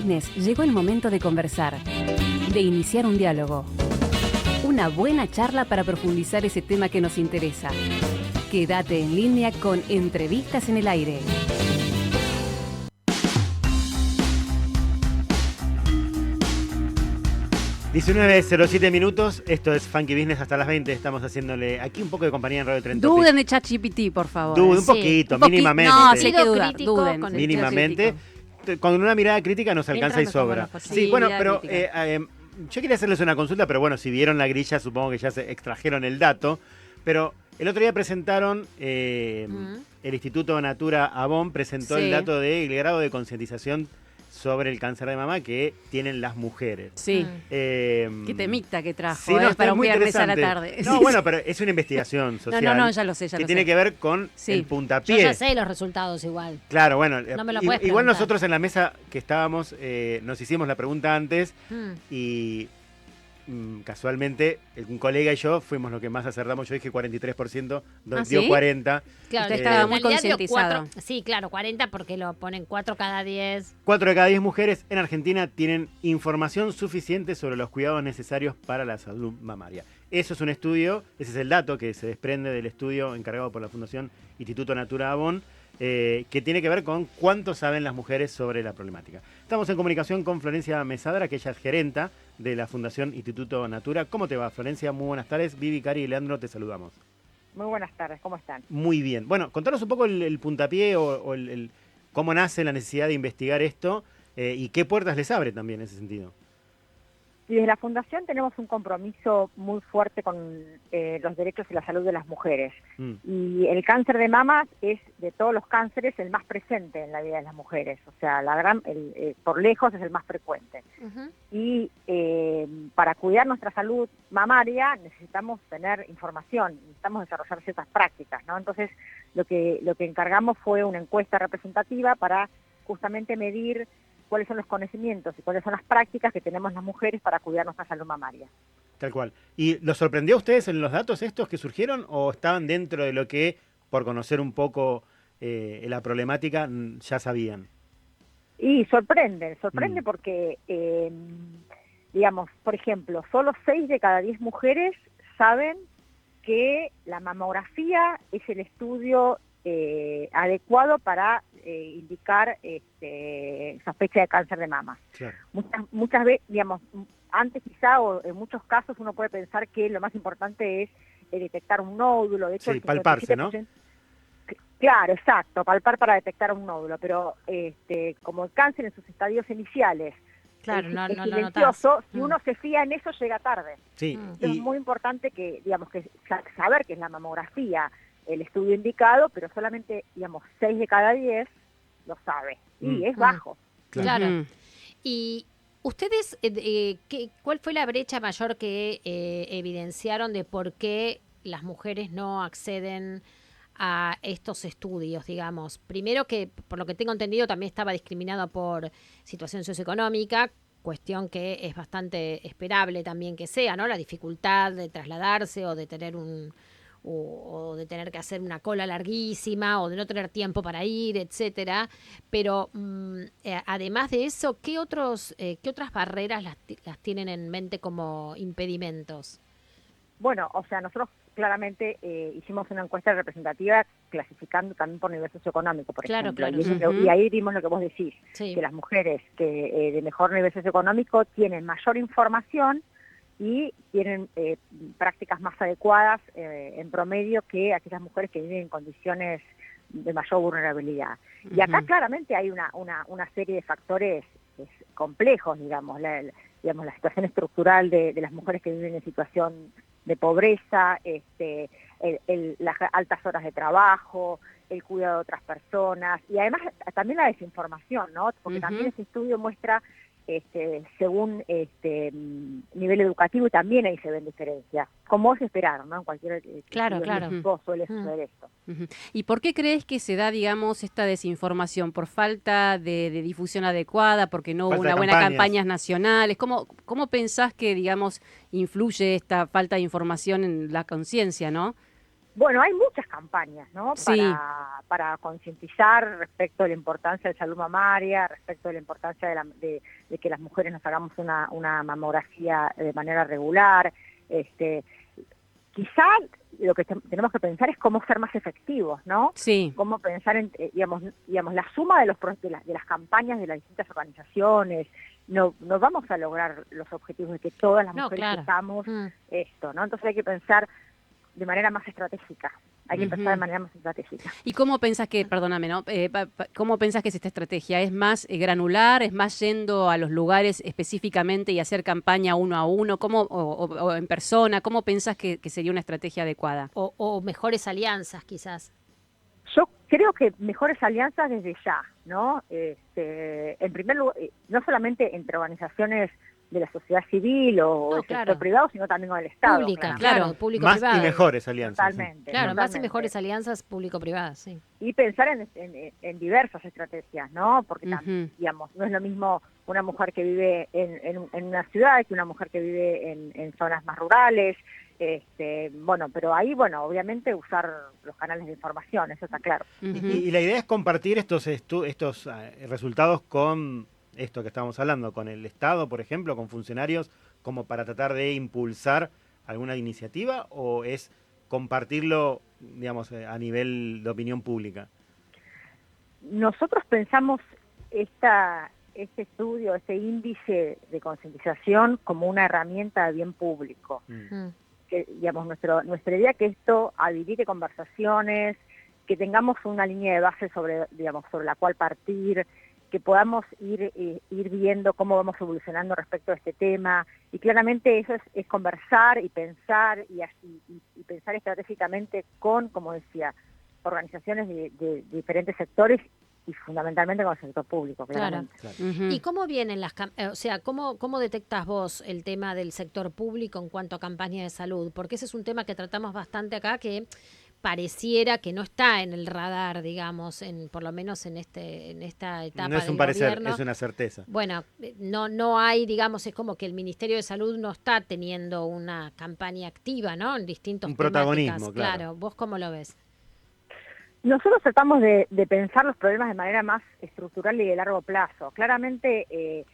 Business llegó el momento de conversar, de iniciar un diálogo. Una buena charla para profundizar ese tema que nos interesa. Quédate en línea con Entrevistas en el Aire. (19:07) Esto es Funky Business hasta las 20. Estamos haciéndole aquí un poco de compañía en Radio Tren Topic. Duden de ChatGPT, por favor. Duden un poquito, mínimamente. No, sí hay que dudar, duden. Con Mínimamente. Con una mirada crítica nos alcanza y sobra. Sí, bueno, pero yo quería hacerles una consulta, pero bueno, si vieron la grilla, supongo que ya se extrajeron el dato. Pero el otro día presentaron, el Instituto Natura Avon presentó el dato del grado de concientización sobre el cáncer de mama que tienen las mujeres. Sí. Qué temita que trajo, sí, no, para un muy viernes a la tarde. No, bueno, pero es una investigación social. No, ya lo sé, que tiene que ver con el puntapié. Yo ya sé los resultados igual. Claro, bueno. No me lo puedes igual preguntar. nosotros en la mesa que estábamos, nos hicimos la pregunta antes y casualmente un colega y yo fuimos los que más acertamos. Yo dije 43%, dio 40%. Claro, Usted estaba muy en realidad dio concientizado. 4, sí, claro, 40 porque lo ponen 4 cada 10. 4 de cada 10 mujeres en Argentina tienen información suficiente sobre los cuidados necesarios para la salud mamaria. Eso es un estudio, ese es el dato que se desprende del estudio encargado por la Fundación Instituto Natura Avon, que tiene que ver con cuánto saben las mujeres sobre la problemática. Estamos en comunicación con Florencia Mesadra, que ella es gerenta de la Fundación Instituto Natura. ¿Cómo te va, Florencia? Muy buenas tardes. Vivi, Cari y Leandro, te saludamos. Muy buenas tardes, ¿cómo están? Muy bien. Bueno, contanos un poco el puntapié o cómo nace la necesidad de investigar esto y qué puertas les abre también en ese sentido. Y desde la Fundación tenemos un compromiso muy fuerte con los derechos y la salud de las mujeres. Y el cáncer de mama es, de todos los cánceres, el más presente en la vida de las mujeres. O sea, por lejos es el más frecuente. Y para cuidar nuestra salud mamaria necesitamos tener información, necesitamos desarrollar ciertas prácticas, ¿no? Entonces, lo que encargamos fue una encuesta representativa para justamente medir cuáles son los conocimientos y cuáles son las prácticas que tenemos las mujeres para cuidar nuestra salud mamaria. Tal cual. ¿Y los sorprendió a ustedes en los datos estos que surgieron o estaban dentro de lo que, por conocer un poco la problemática, ya sabían? Y sorprende porque, digamos, por ejemplo, solo 6 de cada 10 mujeres saben que la mamografía es el estudio adecuado para indicar sospecha de cáncer de mama. Claro. Muchas veces, digamos, antes quizá o en muchos casos uno puede pensar que lo más importante es detectar un nódulo. De hecho, sí, palparse, ¿no? Claro, exacto, palpar para detectar un nódulo, pero como el cáncer en sus estadios iniciales Claro, es silencioso, si uno se fía en eso llega tarde. Sí. Es muy importante que, digamos, que saber que es la mamografía el estudio indicado, pero solamente, digamos, 6 de cada 10 lo sabe. Y es bajo. Claro. Y ustedes, ¿cuál fue la brecha mayor que evidenciaron de por qué las mujeres no acceden a estos estudios, digamos? Primero que, por lo que tengo entendido, también estaba discriminado por situación socioeconómica, cuestión que es bastante esperable también que sea, ¿no? La dificultad de trasladarse o de tener o de tener que hacer una cola larguísima o de no tener tiempo para ir, etcétera. Pero además de eso, ¿qué otras barreras las tienen en mente como impedimentos? Bueno, o sea, nosotros claramente hicimos una encuesta representativa clasificando también por nivel socioeconómico, por ejemplo. Y ahí vimos lo que vos decís, que las mujeres que de mejor nivel socioeconómico tienen mayor información y tienen prácticas más adecuadas en promedio que aquellas mujeres que viven en condiciones de mayor vulnerabilidad. Y acá claramente hay una serie de factores complejos, digamos, la situación estructural de las mujeres que viven en situación de pobreza, las altas horas de trabajo, el cuidado de otras personas y además también la desinformación, ¿no? Porque también ese estudio muestra según nivel educativo y también ahí se ven diferencias, como es esperar, ¿no? En cualquier claro. suele suceder esto. ¿Y por qué crees que se da, digamos, esta desinformación? ¿Por falta de difusión adecuada? ¿Porque no hubo una buena campañas nacionales? ¿Cómo pensás que, digamos, influye esta falta de información en la conciencia, no? Bueno, hay muchas campañas, ¿no? Sí. Para concientizar respecto de la importancia de salud mamaria, respecto de la importancia de que las mujeres nos hagamos una mamografía de manera regular. Quizá lo que tenemos que pensar es cómo ser más efectivos, ¿no? Sí. Cómo pensar en, digamos, la suma de las campañas de las distintas organizaciones. No vamos a lograr los objetivos de que todas las mujeres hagamos esto, ¿no? Entonces hay que pensar de manera más estratégica. Hay que empezar de manera más estratégica. ¿Y cómo pensás que, perdóname, ¿no? ¿Cómo pensás que es esta estrategia? ¿Es más granular? ¿Es más yendo a los lugares específicamente y hacer campaña uno a uno? ¿O en persona? ¿Cómo pensás que sería una estrategia adecuada? O mejores alianzas, quizás. Yo creo que mejores alianzas desde ya, ¿no? En primer lugar, no solamente entre organizaciones de la sociedad civil o del sector privado, sino también con el Estado. Pública, claro, público-privado. Más y mejores alianzas. Totalmente. Claro, totalmente. más y mejores alianzas público-privadas, sí. Y pensar en diversas estrategias, ¿no? Porque, digamos, no es lo mismo una mujer que vive en una ciudad que una mujer que vive en zonas más rurales. Bueno, pero ahí, obviamente usar los canales de información, eso está claro. Y la idea es compartir estos resultados con esto que estábamos hablando, con el Estado, por ejemplo, con funcionarios, como para tratar de impulsar alguna iniciativa, o es compartirlo, digamos, a nivel de opinión pública. Nosotros pensamos este estudio, este índice de concientización como una herramienta de bien público. Que, digamos, nuestra idea es que esto habilite conversaciones, que tengamos una línea de base sobre la cual partir, que podamos ir viendo cómo vamos evolucionando respecto a este tema, y claramente eso es conversar y pensar y pensar estratégicamente con, como decía, organizaciones de diferentes sectores y fundamentalmente con el sector público, claramente. Claro. ¿Y cómo vienen cómo detectas vos el tema del sector público en cuanto a campañas de salud? Porque ese es un tema que tratamos bastante acá, que pareciera que no está en el radar, digamos, por lo menos en esta etapa. No es un parecer, es una certeza. Bueno, no hay, digamos, es como que el Ministerio de Salud no está teniendo una campaña activa, ¿no? En distintos temáticas. Protagonismo, claro. ¿Vos cómo lo ves? Nosotros tratamos de pensar los problemas de manera más estructural y de largo plazo. Claramente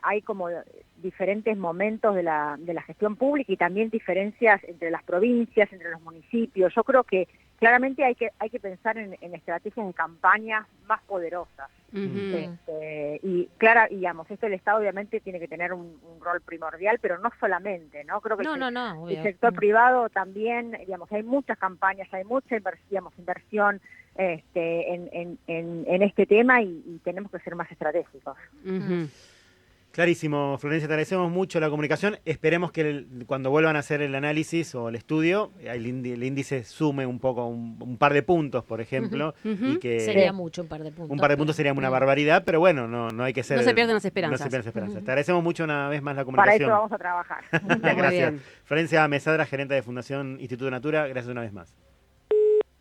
hay como diferentes momentos de la gestión pública y también diferencias entre las provincias, entre los municipios. Yo creo que claramente hay que pensar en estrategias de campaña más poderosas. Y digamos, el Estado obviamente tiene que tener un rol primordial, pero no solamente, ¿no? Creo que el sector privado también, digamos, hay muchas campañas, hay mucha inversión en este tema y tenemos que ser más estratégicos. Clarísimo, Florencia, te agradecemos mucho la comunicación. Esperemos que cuando vuelvan a hacer el análisis o el estudio, el índice sume un poco, un par de puntos, por ejemplo. Y que sería mucho un par de puntos. Un par de puntos sería una barbaridad, pero bueno, no hay que ser... No se pierden las esperanzas. No se pierden las esperanzas. Te agradecemos mucho una vez más la comunicación. Para eso vamos a trabajar. Gracias. Florencia Mesadra, gerente de Fundación Instituto Natura, gracias una vez más.